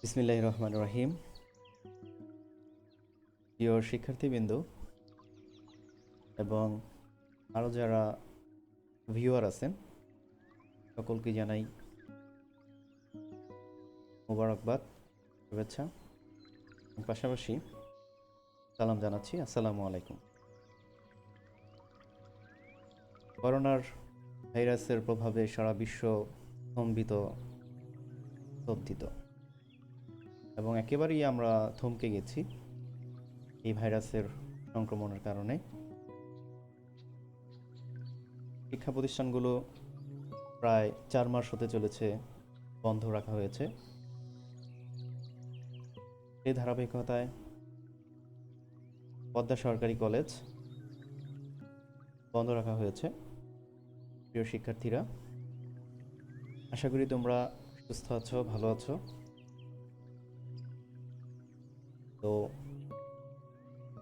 বিসমিল্লাহির রহমানির রহিম। প্রিয় শিক্ষার্থীবৃন্দ এবং আরও যারা ভিউয়ার আছেন সকলকে জানাই মোবারকবাদ, শুভেচ্ছা, পাশাপাশি সালাম জানাচ্ছি, আসসালামু আলাইকুম। করোনার ভাইরাসের প্রভাবে সারা বিশ্ব স্তম্ভিত, স্তব্ধিত এবং একেবারেই আমরা থমকে গেছি এই ভাইরাসের সংক্রমণের কারণে। শিক্ষা প্রতিষ্ঠানগুলো প্রায় 4 মাস হতে চলেছে বন্ধ রাখা হয়েছে। এই ধারাবাহিকতায় পদ্মা সরকারি কলেজ বন্ধ রাখা হয়েছে। প্রিয় শিক্ষার্থীরা, আশা করি তোমরা সুস্থ আছো, ভালো আছো। তো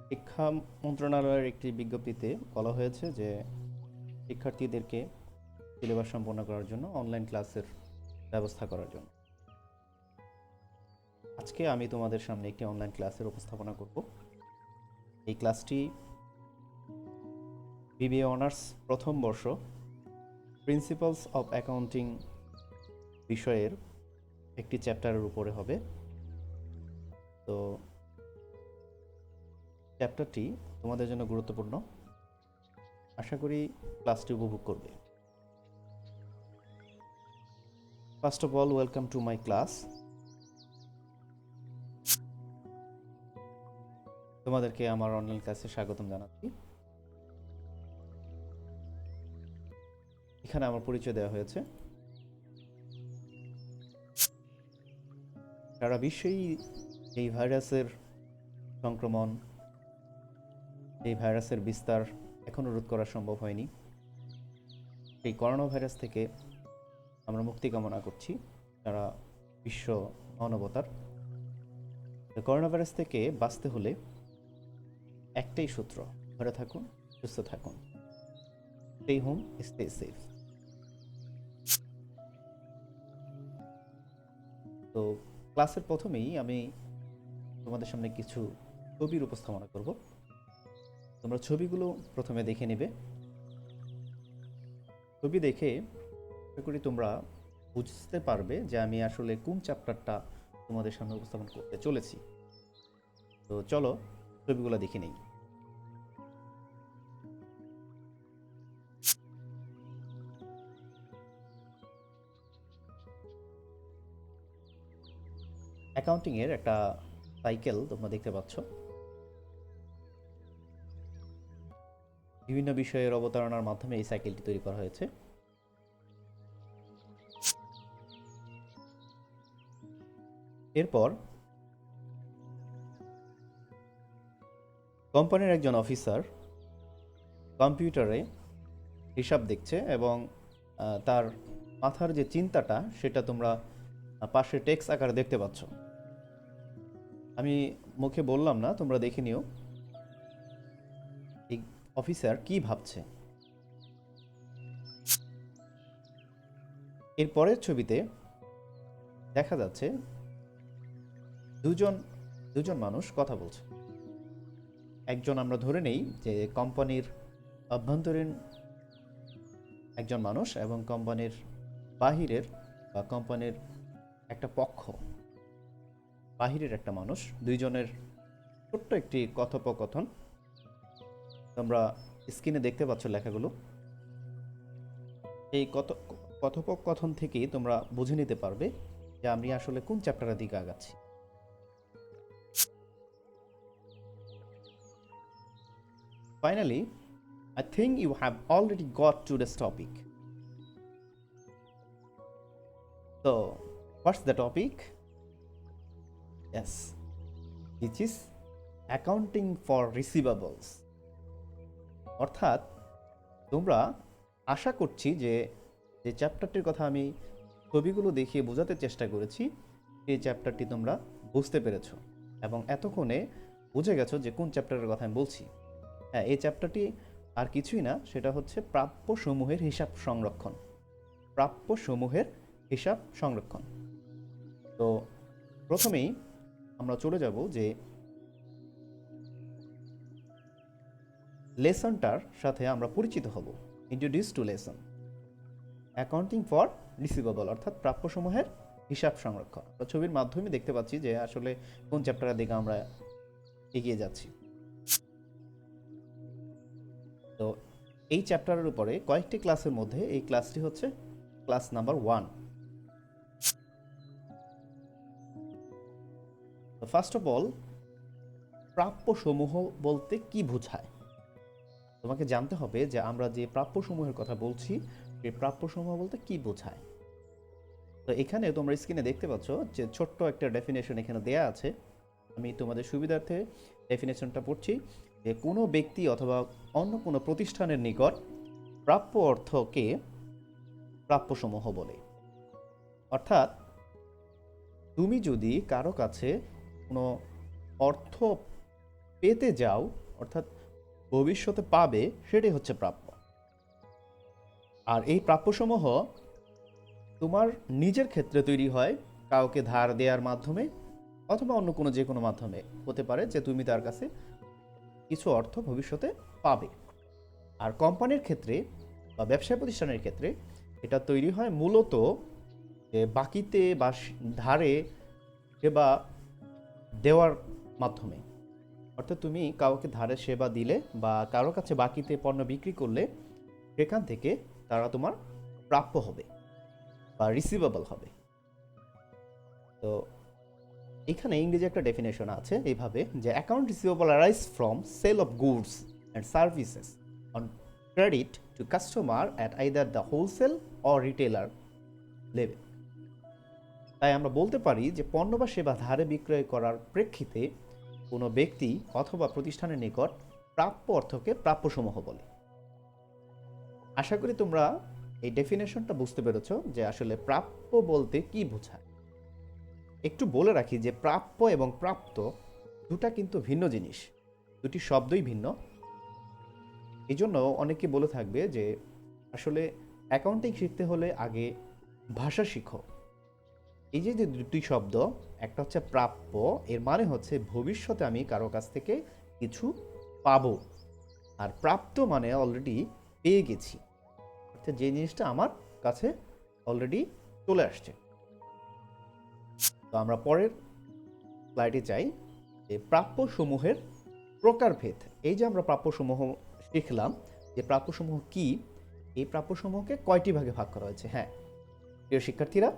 শিক্ষা মন্ত্রণালয়ের একটি বিজ্ঞপ্তিতে বলা হয়েছে যে শিক্ষার্থীদেরকে সিলেবাস সম্পন্ন করার জন্য অনলাইন ক্লাসের ব্যবস্থা করার জন্য আজকে আমি তোমাদের সামনে একটি অনলাইন ক্লাসের উপস্থাপনা করব। এই ক্লাসটি বিবিএ অনার্স প্রথম বর্ষ প্রিন্সিপালস অফ অ্যাকাউন্টিং বিষয়ের একটি চ্যাপ্টারের উপরে হবে। তো চ্যাপ্টারটি তোমাদের জন্য গুরুত্বপূর্ণ, আশা করি ক্লাসটি উপভোগ করবে। First of all, welcome to my class. তোমাদেরকে আমার অনলাইন ক্লাসে স্বাগতম জানাচ্ছি। এখানে আমার পরিচয় দেওয়া হয়েছে। সারা বিশ্বেই এই ভাইরাসের সংক্রমণ, এই ভাইরাসের বিস্তার এখনও রোধ করা সম্ভব হয়নি। এই করোনা ভাইরাস থেকে আমরা মুক্তি কামনা করছি সারা বিশ্ব মানবতার। করোনা ভাইরাস থেকে বাঁচতে হলে একটাই সূত্র, ঘরে থাকুন, সুস্থ থাকুন, স্টে হোম, স্টে সেফ। তো ক্লাসের প্রথমেই আমি তোমাদের সামনে কিছু ছবির উপস্থাপনা করব। তোমরা ছবিগুলো প্রথমে দেখে নেবে। ছবি দেখে আশা করি তোমরা বুঝতে পারবে যে আমি আসলে কোন চ্যাপ্টারটা তোমাদের সামনে উপস্থাপন করতে চলেছি। তো চলো ছবিগুলো দেখে নেই। অ্যাকাউন্টিংয়ের একটা সাইকেল তোমরা দেখতে পাচ্ছ। বিভিন্ন বিষয়ের অবতারণার মাধ্যমে এই সাইকেলটি তৈরি করা হয়েছে। এরপর কোম্পানির একজন অফিসার কম্পিউটারে হিসাব দেখছে এবং তার মাথার যে চিন্তাটা সেটা তোমরা পাশে টেক্সট আকারে দেখতে পাচ্ছ। আমি মুখে বললাম না, তোমরা দেখে নিও এই অফিসার কি ভাবছে। এর পরের ছবিতে দেখা যাচ্ছে দুজন মানুষ কথা বলছে। একজন আমরা ধরে নেই যে কোম্পানির অভ্যন্তরীণ একজন মানুষ এবং কোম্পানির বাহিরের বা কোম্পানির একটা পক্ষ, বাহিরের একটা মানুষ, দুইজনের ছোট্ট একটি কথোপকথন। তোমরা স্ক্রিনে দেখতে পাচ্ছ লেখাগুলো। এই কথোপকথন থেকেই তোমরা বুঝে নিতে পারবে যে আমি আসলে কোন চ্যাপ্টারের দিকে আগাচ্ছি। Finally, I think you have already got to this topic. So, what's the topic? Yes, which is accounting for receivables. অর্থাৎ তোমরা আশা করছি যে যে চ্যাপ্টারটির কথা আমি ছবিগুলো দেখিয়ে বোঝাতে চেষ্টা করেছি, এই চ্যাপ্টারটি তোমরা বুঝতে পেরেছো এবং এতক্ষণে বুঝে গেছো যে কোন চ্যাপ্টারের কথা আমি বলছি। হ্যাঁ, এই চ্যাপ্টারটি আর কিছুই না, সেটা হচ্ছে প্রাপ্য সমূহের হিসাব সংরক্ষণ। প্রাপ্য সমূহের হিসাব সংরক্ষণ। তো প্রথমেই আমরা চলে যাব যে লেসনটার সাথে আমরা পরিচিত হব। Introduce two lesson, accounting for receivable, অর্থাৎ প্রাপ্যসমূহের হিসাব সংরক্ষণ। আমরা ছবির মাধ্যমে দেখতে পাচ্ছি যে আসলে কোন চ্যাপ্টারের দিকে আমরা এগিয়ে যাচ্ছি। তো এই চ্যাপ্টারের উপরে কয়েকটি ক্লাসের মধ্যে এই ক্লাসটি হচ্ছে class number 1। First of all, প্রাপ্যসমূহ বলতে কি বোঝায় তোমাকে জানতে হবে যে আমরা যে প্রাপ্যসমূহের কথা বলছি সেই প্রাপ্যসমূহ বলতে কি বোঝায়। তো এখানে তোমরা স্ক্রিনে দেখতে পাচ্ছ যে ছোট্ট একটা ডেফিনেশন এখানে দেয়া আছে। আমি তোমাদের সুবিধার্থে ডেফিনেশনটা পড়ছি যে কোনো ব্যক্তি অথবা অন্য কোনো প্রতিষ্ঠানের নিকট প্রাপ্য অর্থকে প্রাপ্যসমূহ বলে। অর্থাৎ তুমি যদি কারো কাছে কোনো অর্থ পেতে যাও, অর্থাৎ ভবিষ্যতে পাবে, সেটাই হচ্ছে প্রাপ্য। আর এই প্রাপ্যসমূহ তোমার নিজের ক্ষেত্রে তৈরি হয় কাউকে ধার দেওয়ার মাধ্যমে অথবা অন্য কোনো যে কোনো মাধ্যমে হতে পারে যে তুমি তার কাছে কিছু অর্থ ভবিষ্যতে পাবে। আর কোম্পানির ক্ষেত্রে বা ব্যবসায় প্রতিষ্ঠানের ক্ষেত্রে এটা তৈরি হয় মূলত যে বাকিতে বা ধারে সেবা দেওয়ার মাধ্যমে। অর্থাৎ তুমি কাউকে ধারে সেবা দিলে বা কারো কাছে বাকিতে পণ্য বিক্রি করলে সেখান থেকে তারা তোমার প্রাপ্য হবে বা রিসিভেবল হবে। তো এখানে ইংরেজি একটা ডেফিনেশন আছে এইভাবে যে account receivable arise from sale of goods and services on credit to customer at either the wholesale or retailer level. তাই আমরা বলতে পারি যে পণ্য বা সেবা ধারে বিক্রয় করার প্রেক্ষিতে কোনো ব্যক্তি অথবা প্রতিষ্ঠানের নিকট প্রাপ্য অর্থকে প্রাপ্যসমূহ বলে। আশা করি তোমরা এই ডেফিনেশনটা বুঝতে পেরেছ যে আসলে প্রাপ্য বলতে কি বোঝায়। একটু বলে রাখি যে প্রাপ্য এবং প্রাপ্ত দুটা কিন্তু ভিন্ন জিনিস, দুটি শব্দই ভিন্ন। এই জন্য অনেকে বলে থাকবে যে আসলে অ্যাকাউন্টিং শিখতে হলে আগে ভাষা শিখো। এই যে যে দুটি শব্দ, একটা হচ্ছে প্রাপ্য, এর মানে হচ্ছে ভবিষ্যতে আমি কারো কাছ থেকে কিছু পাবো, আর প্রাপ্ত মানে অলরেডি পেয়ে গেছি, অর্থাৎ যে জিনিসটা আমার কাছে অলরেডি চলে আসছে। তো আমরা পরের স্লাইডে যাই যে প্রাপ্যসমূহের প্রকারভেদ। এই যে আমরা প্রাপ্যসমূহ শিখলাম যে প্রাপ্যসমূহ কি, এই প্রাপ্যসমূহকে কয়টি ভাগে ভাগ করা হয়েছে। হ্যাঁ প্রিয় শিক্ষার্থীরা,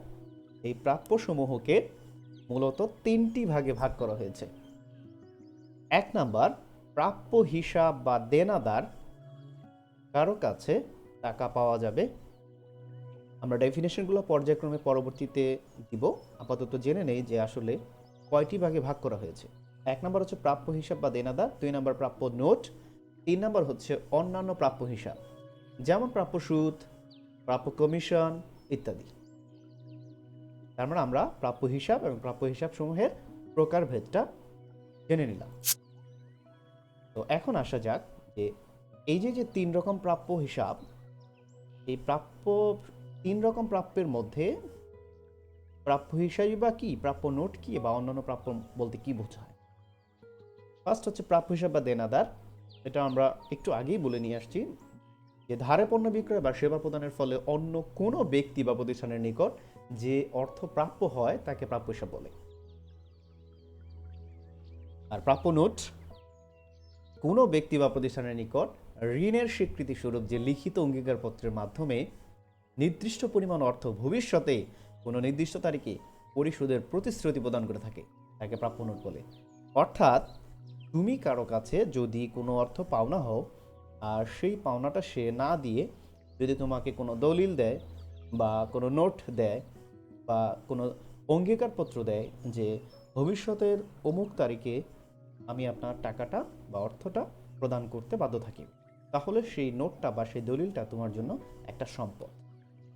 এই প্রাপ্যসমূহকে মূলত 3টি ভাগে ভাগ করা হয়েছে। 1 নাম্বার, প্রাপ্য হিসাব বা দেনাদার, কারো কাছে টাকা পাওয়া যাবে। আমরা ডেফিনেশনগুলো পর্যায়ক্রমে পরবর্তীতে দিব, আপাতত জেনে নেই যে আসলে কয়টি ভাগে ভাগ করা হয়েছে। 1 নাম্বার হচ্ছে প্রাপ্য হিসাব বা দেনাদার, 2 নাম্বার প্রাপ্য নোট, 3 নাম্বার হচ্ছে অন্যান্য প্রাপ্য হিসাব, যেমন প্রাপ্য সুদ, প্রাপ্য কমিশন ইত্যাদি। তার মানে আমরা প্রাপ্য হিসাব এবং প্রাপ্য হিসাব সমূহের প্রকারভেদটা জেনে নিলাম। তো এখন আসা যাক যে এই যে 3 রকম প্রাপ্য হিসাব, এই 3 রকম প্রাপ্যের মধ্যে প্রাপ্য হিসাবই বা কি, প্রাপ্য নোট কি, বা অন্যান্য প্রাপ্য বলতে কি বোঝায়। ফার্স্ট হচ্ছে প্রাপ্য হিসাব বা দেনাদার। এটা আমরা একটু আগেই বলে নিয়ে আসছি যে ধারে পণ্য বিক্রয় বা সেবা প্রদানের ফলে অন্য কোনো ব্যক্তি বা প্রতিষ্ঠানের নিকট যে অর্থ প্রাপ্য হয় তাকে প্রাপ্য হিসাব বলে। আর প্রাপ্য নোট কোনো ব্যক্তি বা প্রতিষ্ঠানের নিকট ঋণের স্বীকৃতি স্বরূপ যে লিখিত অঙ্গীকারপত্রের মাধ্যমে নির্দিষ্ট পরিমাণ অর্থ ভবিষ্যতে কোনো নির্দিষ্ট তারিখে পরিশোধের প্রতিশ্রুতি প্রদান করে থাকে তাকে প্রাপ্য নোট বলে। অর্থাৎ তুমি কারো কাছে যদি কোনো অর্থ পাওনা হও আর সেই পাওনাটা সে না দিয়ে যদি তোমাকে কোনো দলিল দেয় বা কোনো নোট দেয় বা কোনো অঙ্গীকারপত্র দেয় যে ভবিষ্যতের অমুক তারিখে আমি আপনার টাকাটা বা অর্থটা প্রদান করতে বাধ্য থাকি, তাহলে সেই নোটটা বা সেই দলিলটা তোমার জন্য একটা সম্পদ,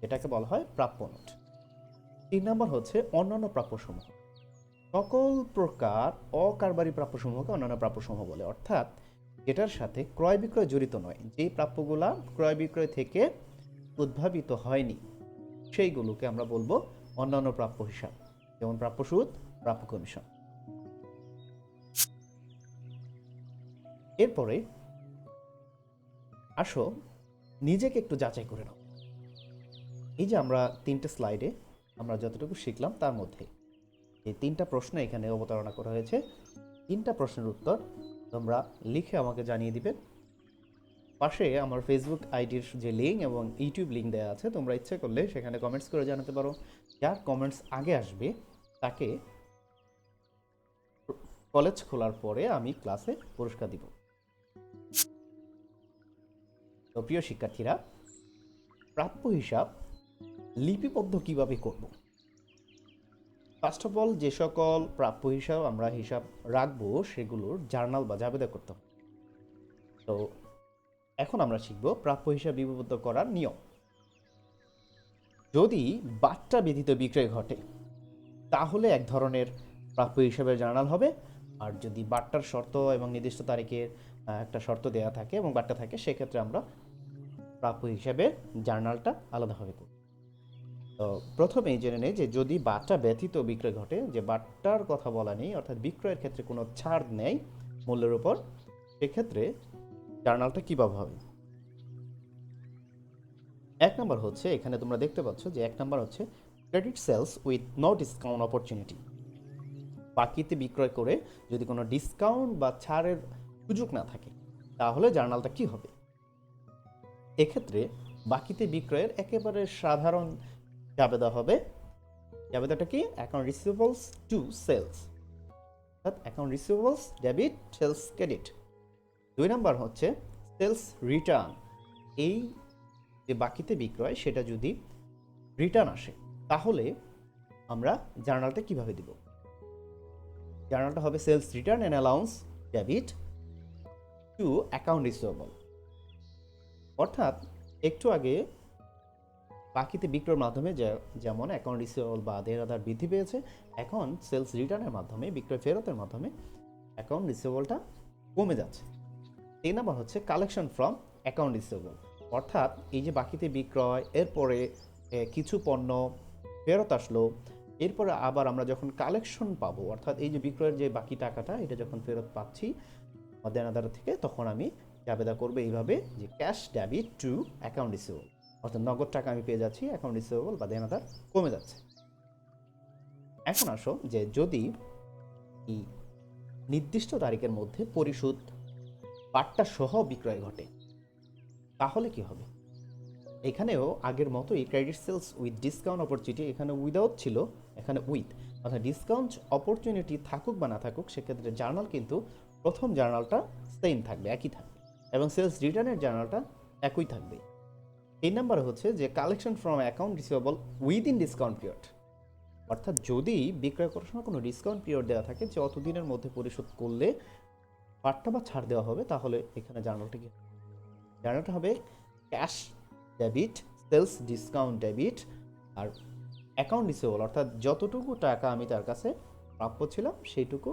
এটাকে বলা হয় প্রাপ্য নোট। 3 নম্বর হচ্ছে অন্যান্য প্রাপ্যসমূহ। সকল প্রকার অকারবারি প্রাপ্যসমূহকে অন্যান্য প্রাপ্যসমূহ বলে। অর্থাৎ যেটার সাথে ক্রয় বিক্রয় জড়িত নয়, যেই প্রাপ্যগুলা ক্রয় বিক্রয় থেকে উদ্ভাবিত হয়নি, সেইগুলোকে আমরা বলবো অন্যান্য প্রাপ্য হিসাব, যেমন প্রাপ্য সুদ, প্রাপ্য কমিশন। এরপরে আসো নিজেকে একটু যাচাই করে নাও। এই যে আমরা 3টে স্লাইডে আমরা যতটুকু শিখলাম তার মধ্যে এই 3টা প্রশ্ন এখানে অবতারণা করা হয়েছে। 3টা প্রশ্নের উত্তর তোমরা লিখে আমাকে জানিয়ে দিবে। পাশে আমার ফেসবুক আইডির যে লিঙ্ক এবং ইউটিউব লিঙ্ক দেওয়া আছে, তোমরা ইচ্ছে করলে সেখানে কমেন্টস করে জানাতে পারো। যার কমেন্টস আগে আসবে তাকে কলেজ খোলার পরে আমি ক্লাসে পুরস্কার দিব। তো প্রিয় শিক্ষার্থীরা, প্রাপ্য হিসাব লিপিবদ্ধ কিভাবে করব? ফার্স্ট অফ অল, যে সকল প্রাপ্য হিসাব আমরা হিসাব রাখবো সেগুলোর জার্নাল বা জাবেদা করতে হবে। তো এখন আমরা শিখব প্রাপ্য হিসাব লিপিবদ্ধ করার নিয়ম। যদি বাট্টা ব্যতীত বিক্রয় ঘটে তাহলে এক ধরনের প্রাপ্য হিসাবের জার্নাল হবে। আর যদি বাট্টার শর্ত এবং নির্দিষ্ট তারিখের একটা শর্ত দেওয়া থাকে এবং বাট্টা থাকে, সেক্ষেত্রে আমরা প্রাপ্য হিসাবের জার্নালটা আলাদাভাবে করব। তো প্রথমেই জেনে নেই যে যদি বাট্টা ব্যতীত বিক্রয় ঘটে, যে বাট্টার কথা বলা নেই, অর্থাৎ বিক্রয়ের ক্ষেত্রে কোনো ছাড় নেই মূল্যের উপর, সেক্ষেত্রে জার্নালটা কীভাবে হবে। 1 নম্বর হচ্ছে, এখানে তোমরা দেখতে পাচ্ছ যে 1 নম্বর হচ্ছে credit sales with no discount opportunity. বাকিতে বিক্রয় করে যদি কোনো ডিসকাউন্ট বা ছাড়ের সুযোগ না থাকে তাহলে জার্নালটা কি হবে। এক্ষেত্রে বাকিতে বিক্রয়ের একেবারে সাধারণ জাবেদা হবে। জাবেদাটা কি? অ্যাকাউন্ট রিসিভেবলস টু সেলস, অর্থাৎ account receivables debit, sales credit. 2 নম্বর হচ্ছে সেলস রিটার্ন। এই যে বাকিতে বিক্রয় সেটা যদি রিটার্ন আসে তাহলে আমরা জার্নালটা কিভাবে দিব। জার্নালটা হবে sales return and allowance debit to account receivable. অর্থাৎ একটু আগে বাকিতে বিক্রয়ের মাধ্যমে যেমন অ্যাকাউন্ট রিসিভেবল বা দেনাদার বৃদ্ধি পেয়েছে, এখন সেলস রিটার্নের মাধ্যমে, বিক্রয় ফেরতের মাধ্যমে অ্যাকাউন্ট রিসিভেবলটা কমে যাচ্ছে। 3 নম্বর হচ্ছে কালেকশন ফ্রম অ্যাকাউন্ট রিসিভেবল। অর্থাৎ এই যে বাকিতে বিক্রয়, এরপরে কিছু পণ্য ফেরত আসলো, এরপরে আবার আমরা যখন কালেকশন পাবো, অর্থাৎ এই যে বিক্রয়ের যে বাকি টাকাটা এটা যখন ফেরত পাচ্ছি দেনাদার থেকে, তখন আমি জাবেদা করবো এইভাবে যে cash debit to account receivable. অর্থাৎ নগদ টাকা আমি পেয়ে যাচ্ছি, অ্যাকাউন্ট রিসিভেবল বা দেনাদার কমে যাচ্ছে। এখন আসো যে যদি এই নির্দিষ্ট তারিখের মধ্যে পরিশোধ বাট্টা সহ বিক্রয় ঘটে তাহলে কি হবে। এখানেও আগের মতোই credit sales with discount opportunity, এখানে উইদাউট ছিল, এখানে উইথ, অর্থাৎ ডিসকাউন্ট অপরচুনিটি থাকুক বা না থাকুক সেক্ষেত্রে জার্নাল কিন্তু প্রথম জার্নালটা সেম থাকবে, একই থাকবে, এবং সেলস রিটার্নের জার্নালটা একই থাকবে। 3 নম্বরে হচ্ছে যে collection from account receivable within discount period. অর্থাৎ যদি বিক্রয় করার সময় কোনো ডিসকাউন্ট পিরিয়ড দেওয়া থাকে যে অতদিনের মধ্যে পরিশোধ করলে বাট্টা বা ছাড় দেওয়া হবে, তাহলে এখানে জার্নালটা কি, জার্নালটা হবে cash debit, sales discount debit, আর অ্যাকাউন্ট রিসিভেবল, অর্থাৎ যতটুকু টাকা আমি তার কাছে প্রাপ্য ছিলাম সেইটুকু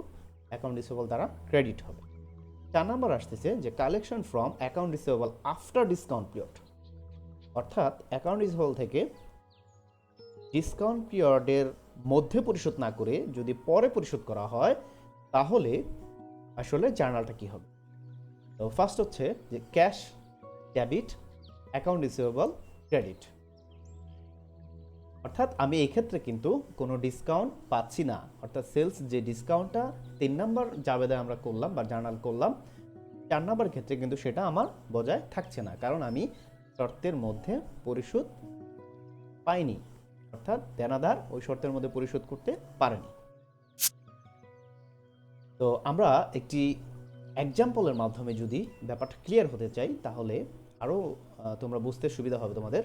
অ্যাকাউন্ট রিসিভেবল দ্বারা ক্রেডিট হবে। 4 নম্বর আসতেছে যে collection from account receivable after discount period. অর্থাৎ অ্যাকাউন্ট রিসিভেবল থেকে ডিসকাউন্ট পিরিয়ডের মধ্যে পরিশোধ না করে যদি পরে পরিশোধ করা হয় তাহলে আসলে জার্নালটা কি হবে। তো ফার্স্ট হচ্ছে যে cash debit account receivable credit. অর্থাৎ আমি এই ক্ষেত্রে কিন্তু কোনো ডিসকাউন্ট পাচ্ছি না, অর্থাৎ সেলস যে ডিসকাউন্টটা 3 নম্বর জাবেদায় আমরা করলাম বা জার্নাল করলাম, 4 নম্বর ক্ষেত্রে কিন্তু সেটা আমার বজায় থাকছে না, কারণ আমি শর্তের মধ্যে পরিশোধ পাইনি, অর্থাৎ দেনাদার ওই শর্তের মধ্যে পরিশোধ করতে পারেনি। তো আমরা একটি এক্সাম্পলের মাধ্যমে যদি ব্যাপারটা ক্লিয়ার হতে চাই তাহলে আরও তোমরা বুঝতে সুবিধা হবে তোমাদের।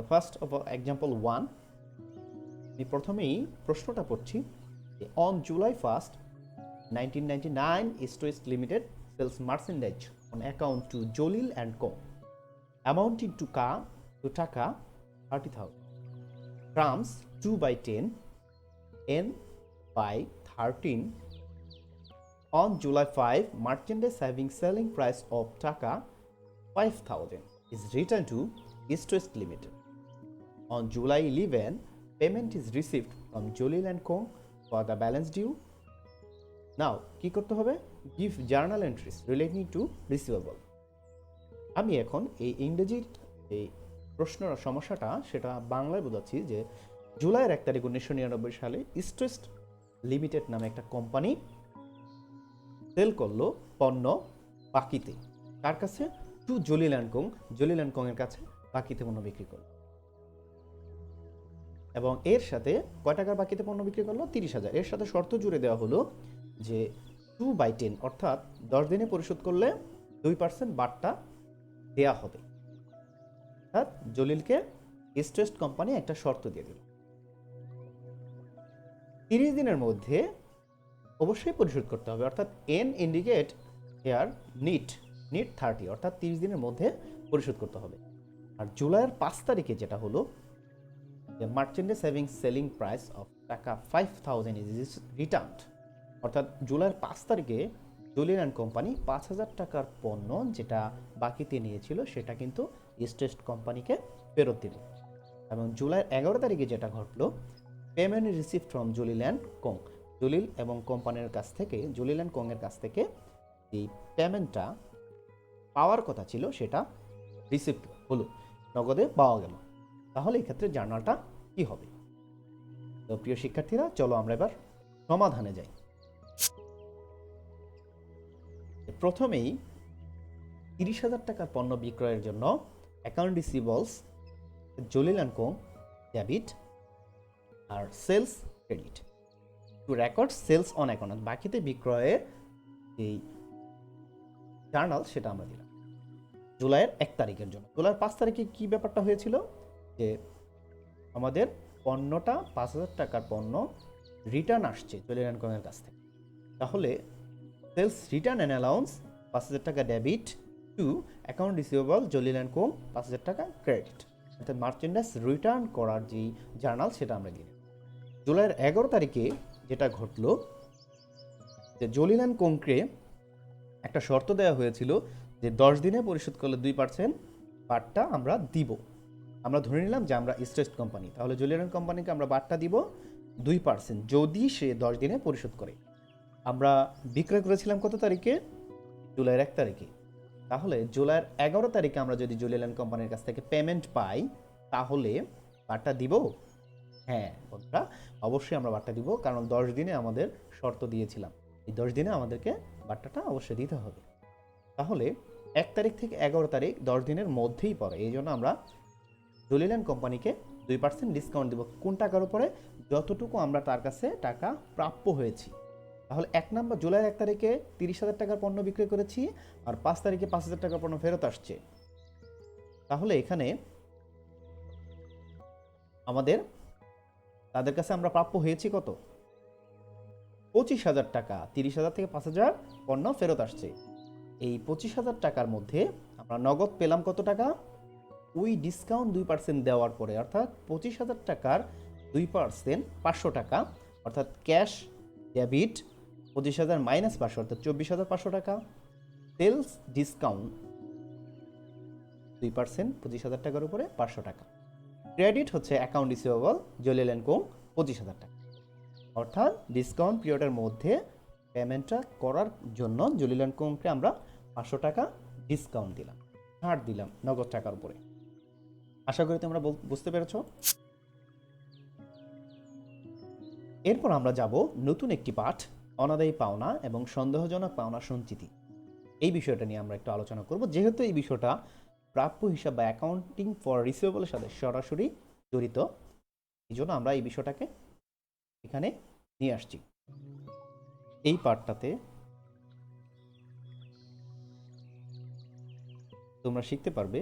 ফার্স্ট অফ এক্সাম্পল 1, আমি প্রথমেই প্রশ্নটা পড়ছি। On July 1st, 1999, East West Limited sells merchandise on account to Jolil and Co. amounting to taka 30,000. Trams 2/10, N by 13. On July 5, merchandise having selling price of taka 5,000 is returned to East West Limited. On July 11, payment is received from Jolil and Co. For the balance due. Now কি করতে হবে? Give journal entries relating to receivable. আমি এখন এই ইংরেজির এই প্রশ্নের সমস্যাটা সেটা বাংলায় বোঝাচ্ছি যে জুলাইয়ের 1 তারিখ 1999 সালে স্ট্রেস্ট লিমিটেড নামে একটা কোম্পানি সেল করলো পণ্য বাকিতে। কার কাছে? To Jalil and co. Jalil and co এর কাছে বাকিতে পণ্য বিক্রি করলো এবং এর সাথে কয় টাকার বাকিতে পণ্য বিক্রি করলো? 30,000। এর সাথে শর্ত জুড়ে দেওয়া হলো যে 2/10 অর্থাৎ 10 দিনে পরিশোধ করলে 2% বাট্টা দেয়া হবে। অর্থাৎ জলিলকে স্ট্রেস্ট কোম্পানি একটা শর্ত দিয়ে দিল, 30 দিনের মধ্যে অবশ্যই পরিশোধ করতে হবে। অর্থাৎ এন ইন্ডিকেট হেয়ার নিট 30, অর্থাৎ 30 দিনের মধ্যে পরিশোধ করতে হবে। আর জুলাইয়ের 5 তারিখে যেটা হলো যে মার্চেন্ডেজ সেভিং সেলিং প্রাইস অফ টাকা 5,000 ইজ রিটার্নড। অর্থাৎ জুলাইয়ের 5 তারিখে জলিল অ্যান্ড কোম্পানি 5,000 টাকার পণ্য যেটা বাকিতে নিয়েছিল সেটা কিন্তু স্ট্রেস্ট কোম্পানিকে ফেরত দিল। এবং জুলাইয়ের 11 তারিখে যেটা ঘটলো, payment receive from Jalil and co. Jalil এবং কোম্পানির কাছ থেকে, জলিল অ্যান্ড কোং এর কাছ থেকে এই পেমেন্টটা পাওয়ার কথা ছিল সেটা রিসিভ হলো, নগদে পাওয়া গেল। তাহলে এই ক্ষেত্রে জার্নালটা কি হবে? তো প্রিয় শিক্ষার্থীরা, চলো আমরা এবার সমাধানে যাই। প্রথমেই 30,000 টাকার পণ্য বিক্রয়ের জন্য account receivables Jalil and Co debit আর sales credit to record sales on account. বাকিতে বিক্রয়ের এই জার্নাল সেটা আমরা দিলাম জুলাইয়ের 1 তারিখের জন্য। জুলাইয়ের 5 তারিখে কি ব্যাপারটা হয়েছিল যে আমাদের পণ্যটা 5,000 টাকার পণ্য রিটার্ন আসছে জলিল অ্যান্ড কোং এর কাছ থেকে। তাহলে সেলস রিটার্ন অ্যান্ড অ্যালাউন্স 5,000 টাকা debit to account receivable Jalil and co 5,000 টাকা ক্রেডিট। অর্থাৎ মার্চেন্ডাইজ রিটার্ন করার যে জার্নাল সেটা আমরা দিই। জুলাইয়ের 11 তারিখে যেটা ঘটলো যে জলিল অ্যান্ড কোংকে একটা শর্ত দেওয়া হয়েছিল যে 10 দিনে পরিশোধ করলে 2% বাট্টা আমরা দিব। আমরা ধরে নিলাম যে আমরা স্ট্রেস্ট কোম্পানি, তাহলে জলিল অ্যান্ড কোম্পানিকে আমরা বাট্টা দিব 2% যদি সে 10 দিনে পরিশোধ করে। আমরা বিক্রয় করেছিলাম কত তারিখে? জুলাইয়ের 1 তারিখে। তাহলে জুলাইয়ের 11 তারিখে আমরা যদি জলিল অ্যান্ড কোম্পানির কাছ থেকে পেমেন্ট পাই তাহলে বাট্টা দিব? হ্যাঁ বন্ধুরা, অবশ্যই আমরা বাট্টা দিব, কারণ 10 দিনে আমাদের শর্ত দিয়েছিলাম, এই 10 দিনে আমাদেরকে বাট্টাটা অবশ্যই দিতে হবে। তাহলে 1 তারিখ থেকে 11 তারিখ 10 দিনের মধ্যেই পড়ে, এই জন্য আমরা জলিল অ্যান্ড কোম্পানিকে 2% ডিসকাউন্ট দিব। কোন টাকার উপরে? যতটুকু আমরা তার কাছে টাকা প্রাপ্য হয়েছি। তাহলে 1 নম্বর জুলাইয়ের 1 তারিখে 30,000 টাকার পণ্য বিক্রয় করেছি আর 5 তারিখে 5,000 টাকার পণ্য ফেরত আসছে। তাহলে এখানে আমাদের তাদের কাছে আমরা প্রাপ্য হয়েছি কত? 25,000 টাকা। 30,000 থেকে 5,000 পণ্য ফেরত আসছে। এই 25,000 টাকার মধ্যে আমরা নগদ পেলাম কত টাকা? ওই ডিসকাউন্ট 2% দেওয়ার পরে, অর্থাৎ 25,000 টাকার 2% 500 টাকা, অর্থাৎ ক্যাশ ডেবিট 25,000 মাইনাস 500 অর্থাৎ 24,500 টাকা। সেলস ডিসকাউন্ট 2% 25,000 টাকার উপরে 500 টাকা। ক্রেডিট হচ্ছে account receivable Jalil and co 25,000 টাকা। অর্থাৎ ডিসকাউন্ট পিরিয়ডের মধ্যে পেমেন্টটা করার জন্য জলিল অ্যান্ড কোংকে আমরা 500 টাকা ডিসকাউন্ট দিলাম, ছাড় দিলাম নগদ টাকার উপরে। আশা করি তোমরা বুঝতে পেরেছ। এরপর আমরা যাব নতুন একটি পাঠ, অনাদায়ী পাওনা এবং সন্দেহজনক পাওনা সঞ্চিতি। এই বিষয়টা নিয়ে আমরা একটু আলোচনা করব, যেহেতু এই বিষয়টা প্রাপ্য হিসাব বা অ্যাকাউন্টিং ফর রিসিভেবলের সাথে সরাসরি জড়িত, এই জন্য আমরা এই বিষয়টাকে এখানে নিয়ে আসছি। এই পাঠটাতে তোমরা শিখতে পারবে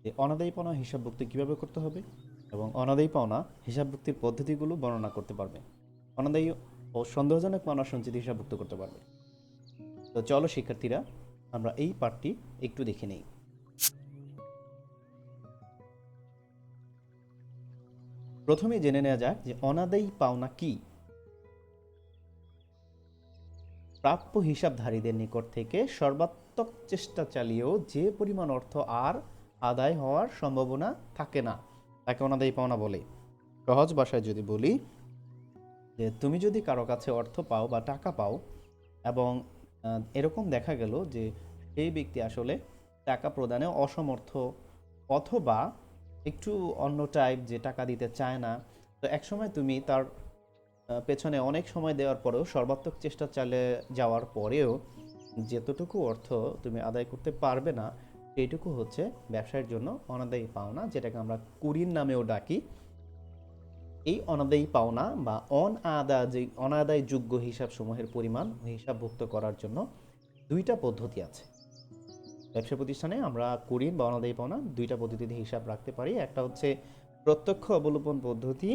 যে অনাদায়ী পাওনা হিসাবভুক্তি কিভাবে করতে হবে এবং অনাদায়ী পাওনা হিসাবভুক্তির পদ্ধতিগুলো বর্ণনা করতে পারবে, অনাদায়ী ও সন্দেহজনক পাওনা সঞ্চিতি হিসাবভুক্ত করতে পারবে। তো চলো শিক্ষার্থীরা, আমরা এই পাঠটি একটু দেখে নেই। প্রথমে জেনে নেওয়া যাক যে অনাদায়ী পাওনা কি। প্রাপ্য হিসাবধারীদের নিকট থেকে সর্বাত্মক চেষ্টা চালিয়েও যে পরিমাণ অর্থ আর আদায় হওয়ার সম্ভাবনা থাকে না তাকে অনাদায়ী পাওনা বলে। সহজ ভাষায় যদি বলি, যে তুমি যদি কারো কাছে অর্থ পাও বা টাকা পাও এবং এরকম দেখা গেল যে সেই ব্যক্তি আসলে টাকা প্রদানে অসমর্থ অথবা একটু অন্য টাইপ যে টাকা দিতে চায় না, তো একসময় তুমি তার পেছনে অনেক সময় দেওয়ার পরেও সর্বাত্মক চেষ্টা চালিয়ে যাওয়ার পরেও যতটুকু অর্থ তুমি আদায় করতে পারবে না, সেইটুকু হচ্ছে ব্যবসায়ের জন্য অনাদায়ী পাওনা, যেটাকে আমরা কুরির নামেও ডাকি। এই অনাদায়ী পাওনা বা অনাদায়যোগ্য হিসাবসমূহের পরিমাণ হিসাবভুক্ত করার জন্য দুইটা পদ্ধতি আছে। ব্যবসা প্রতিষ্ঠানে আমরা কুরির বা অনাদায়ী পাওনা দুইটা পদ্ধতিতে হিসাব রাখতে পারি। একটা হচ্ছে প্রত্যক্ষ অবলোপন পদ্ধতি,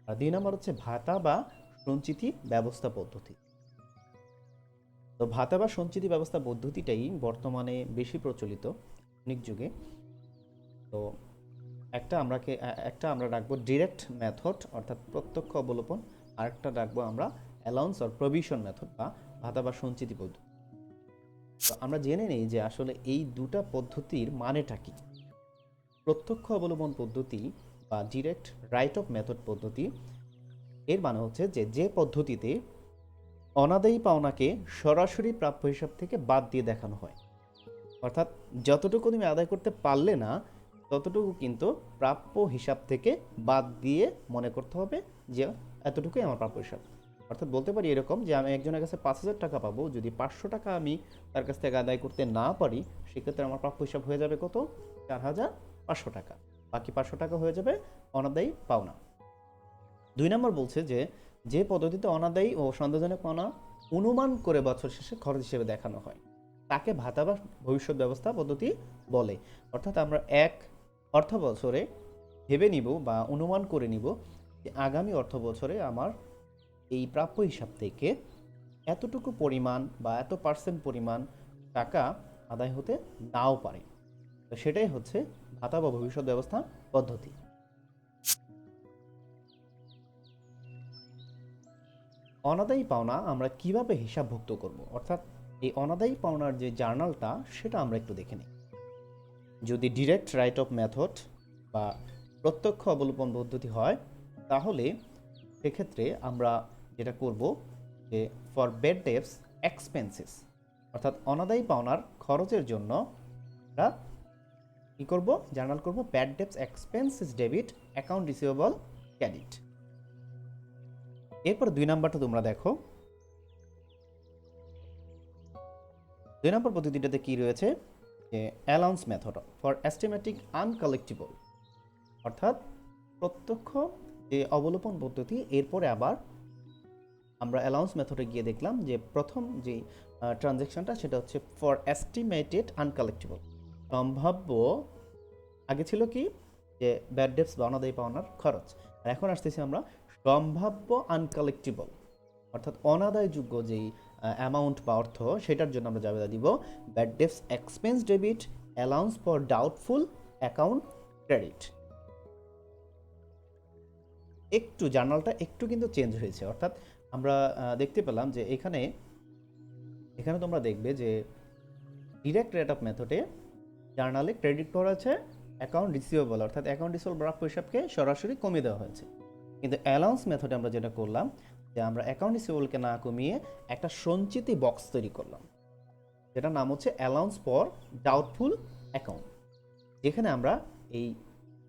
আর 2 নম্বর হচ্ছে ভাতা বা সঞ্চিতি ব্যবস্থা পদ্ধতি। তো ভাতা বা সঞ্চিতি ব্যবস্থা পদ্ধতিটাই বর্তমানে বেশি প্রচলিত আধুনিক যুগে। তো একটা আমরা রাখবো ডিরেক্ট মেথড অর্থাৎ প্রত্যক্ষ অবলোপন, আরেকটা রাখবো আমরা অ্যালাউন্স অর প্রভিশন মেথড বা ভাতা বা সঞ্চিতি পদ্ধতি। তো আমরা জেনে নেই যে আসলে এই দুটা পদ্ধতির মানেটা কি। প্রত্যক্ষ অবলোপন পদ্ধতি বা ডিরেক্ট রাইট অফ মেথড পদ্ধতি এর মানে হচ্ছে যে পদ্ধতিতে অনাদায়ী পাওনাকে সরাসরি প্রাপ্য হিসাব থেকে বাদ দিয়ে দেখানো হয়। অর্থাৎ যতটুকু তুমি আদায় করতে পারলে না ততটুকু কিন্তু প্রাপ্য হিসাব থেকে বাদ দিয়ে মনে করতে হবে যে এতটুকুই আমার প্রাপ্য হিসাব। অর্থাৎ বলতে পারি এরকম যে আমি একজনের কাছে 5,000 টাকা পাবো, যদি 500 টাকা আমি তার কাছ থেকে আদায় করতে না পারি, সেক্ষেত্রে আমার প্রাপ্য হিসাব হয়ে যাবে কত? 4,500 টাকা। বাকি 500 টাকা হয়ে যাবে অনাদায়ী পাওনা। 2 নম্বর বলছে যে পদ্ধতিতে অনাদায়ী ও সন্দেহজনক পাওনা অনুমান করে বছর শেষে খরচ হিসেবে দেখানো হয় তাকে ভাতা বা ভবিষ্যৎ ব্যবস্থা পদ্ধতি বলে। অর্থাৎ আমরা এক অর্থ বছরে ভেবে নিব বা অনুমান করে নিব যে আগামী অর্থ বছরে আমার এই প্রাপ্য হিসাব থেকে এতটুকু পরিমাণ বা এত পার্সেন্ট পরিমাণ টাকা আদায় হতে নাও পারে। তো সেটাই হচ্ছে ভাতা বা ভবিষ্যৎ ব্যবস্থা পদ্ধতি। অনাদায়ী পাওনা আমরা কিভাবে হিসাবভুক্ত করব, অর্থাৎ এই অনাদায়ী পাওনার যে জার্নালটা সেটা আমরা একটু দেখে নিই। যদি ডিরেক্ট রাইট অফ মেথড বা প্রত্যক্ষ অবলোপন পদ্ধতি হয়, তাহলে সেক্ষেত্রে আমরা যেটা করব যে ফর ব্যাড ডেটস এক্সপেন্সেস, অর্থাৎ অনাদায়ী পাওনার খরচের জন্য আমরা কী করব? জার্নাল করব bad dates expenses debit account receivable credit. এরপর 2 নাম্বারটা তোমরা দেখো। 2 নম্বর পদ্ধতিটাতে কি রয়েছে? যে allowance method for estimating uncollectable, অর্থাৎ প্রত্যক্ষ যে অবলোপন পদ্ধতি, এরপরে আবার আমরা অ্যালাউন্স মেথডে গিয়ে দেখলাম যে প্রথম যে ট্রানজ্যাকশনটা সেটা হচ্ছে ফর এস্টিমেটেড আনকালেক্টেবল, সম্ভাব্য। আগে ছিল কি যে ব্যাড ডেটস বা অনাদায়ী পাওনার খরচ, আর এখন আসতেছি আমরা সম্ভাব্য আনকালেক্টেবল, অর্থাৎ অনাদায়যোগ্য যেই অ্যামাউন্ট বা অর্থ, সেটার জন্য আমরা যাবে দিব bad dates expense debit allowance for doubtful account credit. একটু জার্নালটা একটু কিন্তু চেঞ্জ হয়েছে, অর্থাৎ আমরা দেখতে পেলাম যে এখানে তোমরা দেখবে যে ডিরেক্ট রেট অফ মেথডে জার্নালে ক্রেডিট করা আছে অ্যাকাউন্ট রিসিভেবল, অর্থাৎ অ্যাকাউন্ট রিসিভেবল প্রাপ্য হিসাবকে সরাসরি কমিয়ে দেওয়া হয়েছে। কিন্তু অ্যালাউন্স মেথডে আমরা যেটা করলাম যে আমরা অ্যাকাউন্ট রিসিভেবলকে না কমিয়ে একটা সঞ্চিতি বক্স তৈরি করলাম, যেটার নাম হচ্ছে অ্যালাউন্স ফর ডাউটফুল অ্যাকাউন্ট, যেখানে আমরা এই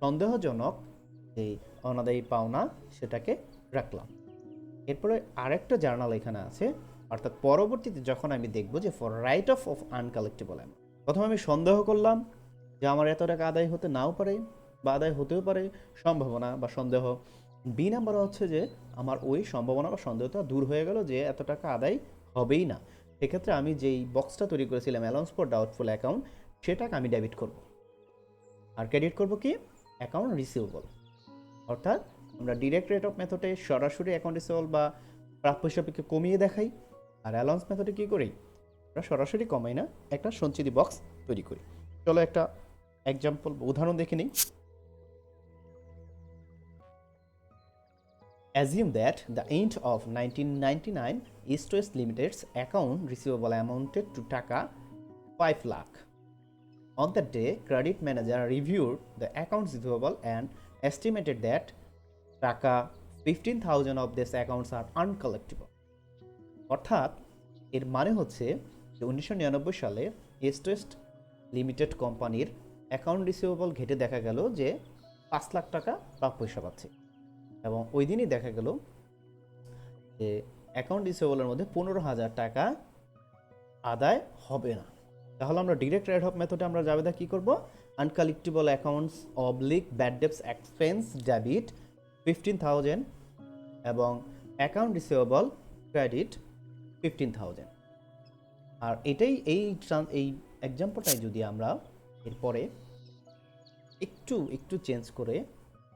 সন্দেহজনক যে অনাদায়ী পাওনা সেটাকে রাখলাম। এরপরে আরেকটা জার্নাল এখানে আছে, অর্থাৎ পরবর্তীতে যখন আমি দেখব যে for right of uncollectable amount, প্রথমে আমি সন্দেহ করলাম যে আমার এত টাকা আদায় হতে নাও পারে বা আদায় হতেও পারে, সম্ভাবনা বা সন্দেহ। বি নাম্বার হচ্ছে যে আমার ওই সম্ভাবনা বা সন্দেহটা দূর হয়ে গেল যে এত টাকা আদায় হবেই না, সেক্ষেত্রে আমি যেই বক্সটা তৈরি করেছিলাম অ্যালাউন্স ফর ডাউটফুল অ্যাকাউন্ট, সেটাকে আমি ডেবিট করব, আর ক্রেডিট করব কি অ্যাকাউন্ট রিসিভেবল। অর্থাৎ আমরা ডিরেক্ট রেট অফ মেথডে সরাসরি অ্যাকাউন্ট রিসিভেবল বা প্রাপ্য হিসাবকে কমিয়ে দেখাই, আর অ্যালাউন্স মেথডে কী করি? আমরা সরাসরি কমাই না, একটা সঞ্চিতি বক্স তৈরি করি। চলো একটা এক্সাম্পল উদাহরণ দেখে নিই। Assume that the end of 1999 East West Limited's account receivable amounted to টাকা 5 lakh. On that day, credit manager reviewed the account receivable and estimated that টাকা 15,000 of these accounts are uncollectible. অর্থাৎ এর মানে হচ্ছে যে 1999 সালে ইস্ট ওয়েস্ট লিমিটেড কোম্পানির account receivable ঘেটে দেখা গেল যে 5 লাখ টাকা প্রাপ্য হিসাব আছে, এবং ওই দিনই দেখা গেল যে অ্যাকাউন্ট রিসিভেবলের মধ্যে 15,000 টাকা আদায় হবে না। তাহলে আমরা ডিরেক্ট রাইট অফ মেথডে আমরা জাবেদা কি করব, uncollectable accounts oblique bad dates expense debit 15,000 এবং অ্যাকাউন্ট রিসিভেবল ক্রেডিট 15,000। আর এটাই এই এক্সাম্পলটাই যদি আমরা এরপরে একটু চেঞ্জ করে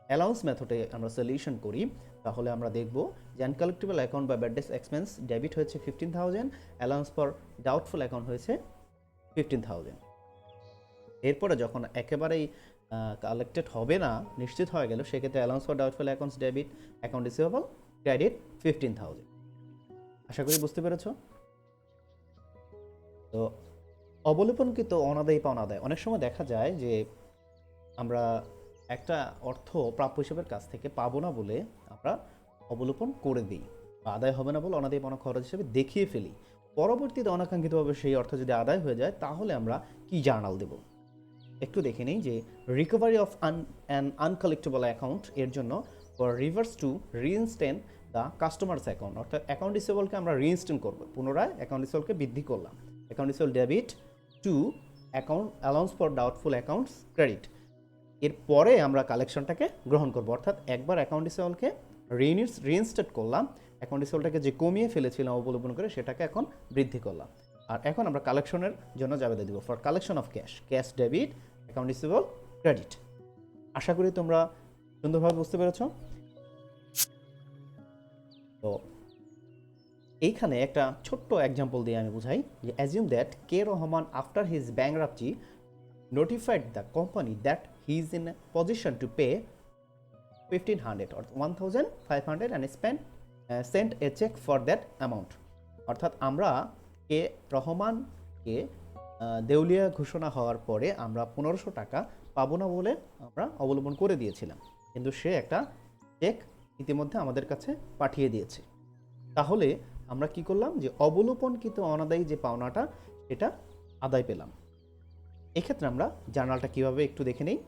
অ্যালাউন্স মেথডে আমরা সলিউশন করি, তাহলে আমরা দেখব যে আনকালেক্টেবল অ্যাকাউন্ট বা ব্যাড ডেটস এক্সপেন্স ডেবিট হয়েছে 15,000, অ্যালাউন্স ফর ডাউটফুল অ্যাকাউন্ট হয়েছে 15,000। এরপরে যখন একেবারেই কালেক্টেড হবে না নিশ্চিত হয়ে গেল, সেক্ষেত্রে allowance for doubtful accounts debit, account receivable credit 15,000। আশা করি বুঝতে পেরেছ। তো অবলোপনকৃত অনাদায়ী পাওনাদায়, অনেক সময় দেখা যায় যে আমরা একটা অর্থ প্রাপ্য হিসেবের কাছ থেকে পাবো না বলে আমরা অবলোপন করে দিই, বা আদায় হবে না বলে অনাদায়ী পাওনা খরচ হিসেবে দেখিয়ে ফেলি। পরবর্তীতে অনাকাঙ্ক্ষিতভাবে সেই অর্থ যদি আদায় হয়ে যায়, তাহলে আমরা কি জার্নাল দেব একটু দেখে নেই। যে recovery of an uncollectable account এর জন্য reverse to reinstate the customers account, অর্থাৎ অ্যাকাউন্ট রিসিভেবলকে আমরা রিইনস্টেট করবো, পুনরায় অ্যাকাউন্ট রিসিভেবলকে বৃদ্ধি করলাম। Account receivable debit to account allowance for doubtful accounts credit. এরপরে আমরা কালেকশনটাকে গ্রহণ করব, অর্থাৎ একবার অ্যাকাউন্ট রিসিভেবলকে রিইনস্টেট করলাম, অ্যাকাউন্ট রিসিভেবলটাকে যে কমিয়ে ফেলেছিলাম অবলম্বন করে সেটাকে এখন বৃদ্ধি করলাম। আর এখন আমরা কালেকশনের জন্য জাবেদা দিব for collection of cash debit, account receivable credit. আশা করি তোমরা সুন্দরভাবে বুঝতে পেরেছ। তো এইখানে একটা ছোট্ট এক্সাম্পল দিয়ে আমি বুঝাই যে assume that K Rahman after his bankruptcy notified the company that he is in a position to pay 1,500 or 1,500 and sent a check for that amount। অর্থাৎ আমরা কে রহমানকে দেউলিয়া ঘোষণা হওয়ার পরে আমরা 1,500 টাকা পাবো না বলে আমরা অবলম্বন করে দিয়েছিলাম, কিন্তু সে একটা চেক ইতিমধ্যে আমাদের কাছে পাঠিয়ে দিয়েছে। তাহলে আমরা কি করলাম, যে অবলোপনকৃত অনাদায়ী যে পাওনাটা সেটা আদায় পেলাম। এক্ষেত্রে আমরা জার্নালটা কীভাবে একটু দেখে নেই।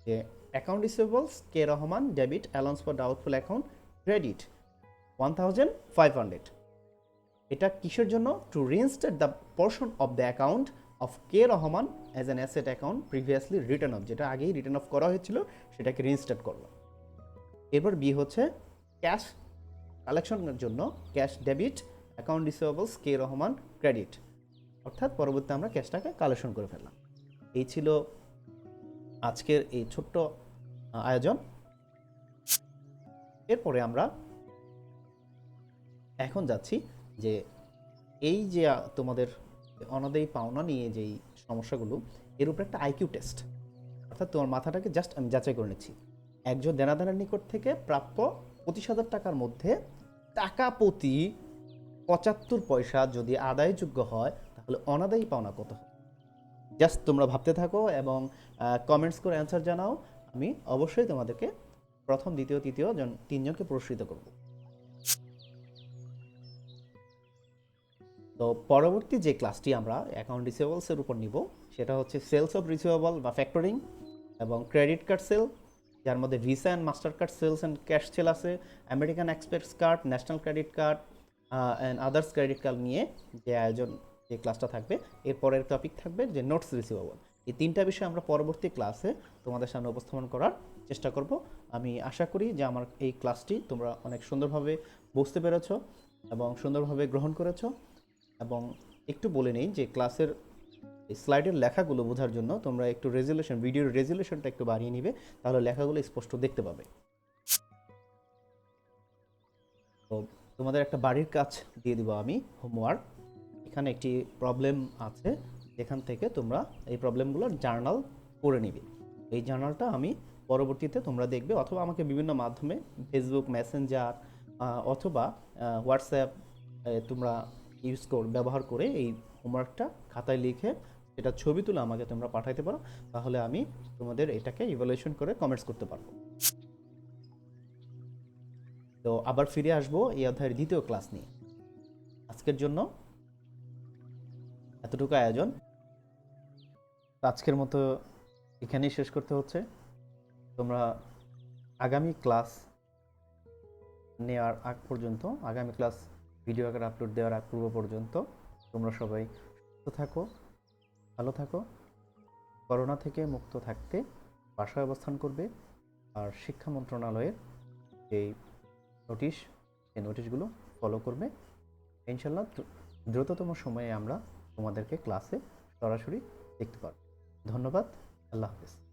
যে account receivables K Rahman debit, allowance for doubtful account credit 1,500। এটা কিসের জন্য, to reinstate the portion of the account of K Rahman as an asset account previously return off, যেটা আগেই রিটার্ন অফ করা হয়েছিল সেটাকে রিইনস্টেট করলাম। এরপর বি হচ্ছে ক্যাশ কালেকশনের জন্য cash debit, account receivables K Rahman credit, অর্থাৎ পরবর্তী আমরা ক্যাশটাকে কালেকশন করে ফেললাম। এই ছিল আজকের এই ছোট্ট আয়োজন। এরপরে আমরা এখন যাচ্ছি যে এই যে তোমাদের অনাদায়ী পাওনা নিয়ে যেই সমস্যাগুলো, এর উপরে একটা আইকিউ টেস্ট, অর্থাৎ তোমার মাথাটাকে জাস্ট আমি যাচাই করে নিচ্ছি। একজন দেনাদারের নিকট থেকে প্রাপ্য 25,000 টাকার মধ্যে টাকা প্রতি 75 পয়সা যদি আদায়যোগ্য হয়, তাহলে অনাদায়ী পাওনা কত হবে? জাস্ট তোমরা ভাবতে থাকো এবং কমেন্টস করে অ্যান্সার জানাও। আমি অবশ্যই তোমাদেরকে প্রথম, দ্বিতীয়, তৃতীয় তিনজনকে পুরস্কৃত করব। তো পরবর্তী যে ক্লাসটি আমরা অ্যাকাউন্ট রিসিভেবলসের উপর নিব সেটা হচ্ছে সেলস অফ রিসিভেবল বা ফ্যাক্টরিং এবং ক্রেডিট কার্ড সেল, যার মধ্যে Visa and MasterCard sales and cash sale আছে, American Express card, national credit card and others credit card নিয়ে যে আয়োজন, যে ক্লাসটা থাকবে। এরপরের টপিক থাকবে যে নোটস রিসিভেবল। এই তিনটা বিষয় আমরা পরবর্তী ক্লাসে তোমাদের সামনে উপস্থাপন করার চেষ্টা করব। আমি আশা করি যে আমার এই ক্লাসটি তোমরা অনেক সুন্দরভাবে বুঝতে পেরেছ এবং সুন্দরভাবে গ্রহণ করেছ। এবং একটু বলে নেই যে ক্লাসের স্লাইডের লেখাগুলো বোঝার জন্য তোমরা একটু রেজুলেশন, ভিডিওর রেজুলেশনটা একটু বাড়িয়ে নিবে, তাহলে লেখাগুলো স্পষ্ট দেখতে পাবে। তো তোমাদের একটা বাড়ির কাজ দিয়ে দিব আমি, হোমওয়ার্ক। এখানে একটি প্রবলেম আছে, যেখান থেকে তোমরা এই প্রবলেমগুলোর জার্নাল করে নিবে। এই জার্নালটা আমি পরবর্তীতে তোমরা দেখবে, অথবা আমাকে বিভিন্ন মাধ্যমে ফেসবুক মেসেঞ্জার অথবা হোয়াটসঅ্যাপ তোমরা ব্যবহার করে এই হোমওয়ার্কটা খাতায় লিখে এটা ছবি তুলে আমাকে তোমরা পাঠাইতে পারো, তাহলে আমি তোমাদের এটাকে ইভালুয়েশন করে কমেন্টস করতে পারবো। তো আবার ফিরে আসবো এই অধ্যায়ের দ্বিতীয় ক্লাস নিয়ে। আজকের জন্য এতটুকু আয়োজন। তো আজকের মতো এখানেই শেষ করতে হচ্ছে। তোমরা আগামী ক্লাস নেওয়ার আগ পর্যন্ত, আগামী ক্লাস ভিডিও আকারে আপলোড দেওয়ার আগ পূর্ব পর্যন্ত তোমরা সবাই সুস্থ থাকো, ভালো থাকো। করোনা থেকে মুক্ত থাকতে বাসায় অবস্থান করবে। আর শিক্ষা মন্ত্রণালয়ের এই নোটিশ, এই নোটিশগুলো ফলো করবে। ইনশাল্লাহ দ্রুততম সময়ে আমরা তোমাদেরকে ক্লাসে সরাসরি দেখতে পারব। ধন্যবাদ। আল্লাহ হাফেজ।